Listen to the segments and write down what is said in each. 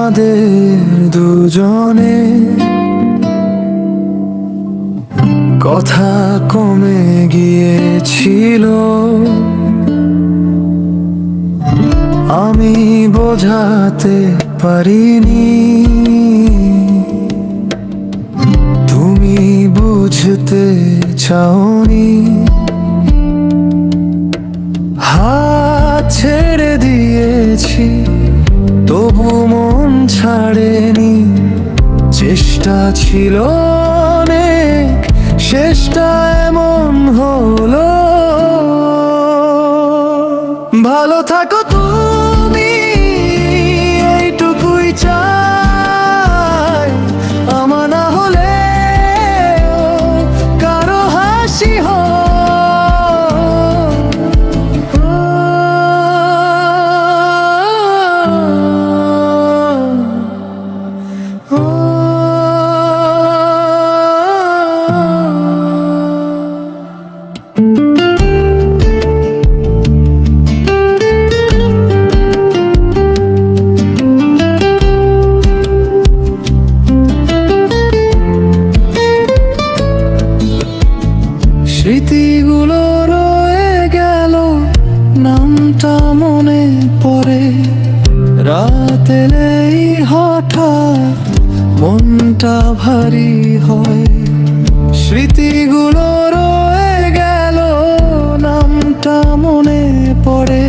আমাদের দুজনে কথা কমে গিয়েছিল, আমি বোঝাতে পারিনি, তুমি বুঝতে চাওনি। হাত ছেড়ে দিয়েছি তবু মন ছাড়েনি, চেষ্টা ছিল অনেক, শেষটা এমন হলো। ভালো থাকো তুমি, এইটুকুই চাই। আমার না হলে কারো হাসি স্মৃতিগুলো রয়ে গেল, নামটা মনে পড়ে। রাত এলেই হঠাৎ মনটা ভারী হয়। স্মৃতিগুলো রয়ে গেল, নামটা মনে পড়ে।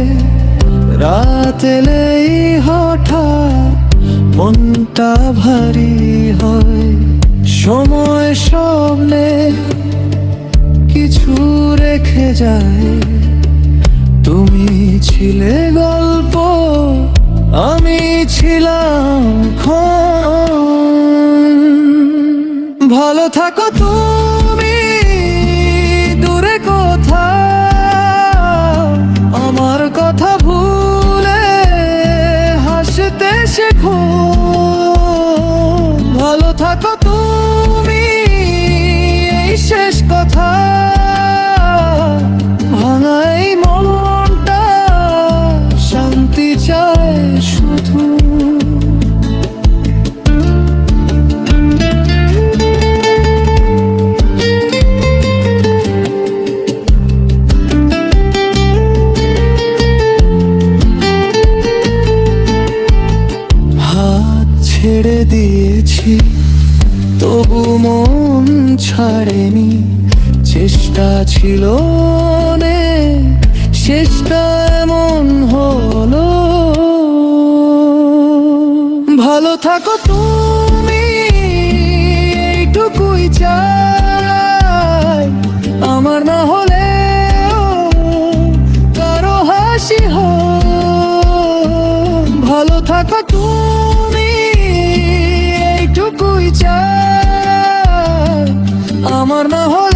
রাত এলেই হঠাৎ মনটা ভারী হয়। সময় স্বপ্নে কিছু রেখে যায়, তুমি ছিলে গল্প, আমি ছিলাম ক্ষণ। ভালো থাকো তুমি দূরে কোথাও, আমার কথা ভুলে হাসতে শেখো। ভালো থাকো তুমি, এই শেষ কথা। ভাঙাই মনটা শান্তি চায় শুধু। হাত ছেড়ে দিয়েছি তবু মন ছাড়েনি, চেষ্টা ছিল অনেক, শেষটা এমন হলো। ভালো থাকো তুমি, এইটুকুই চাই। আমার না হলে কারো হাসি ভালো থাকো তুমি, এইটুকুই চাই। আমার না হলে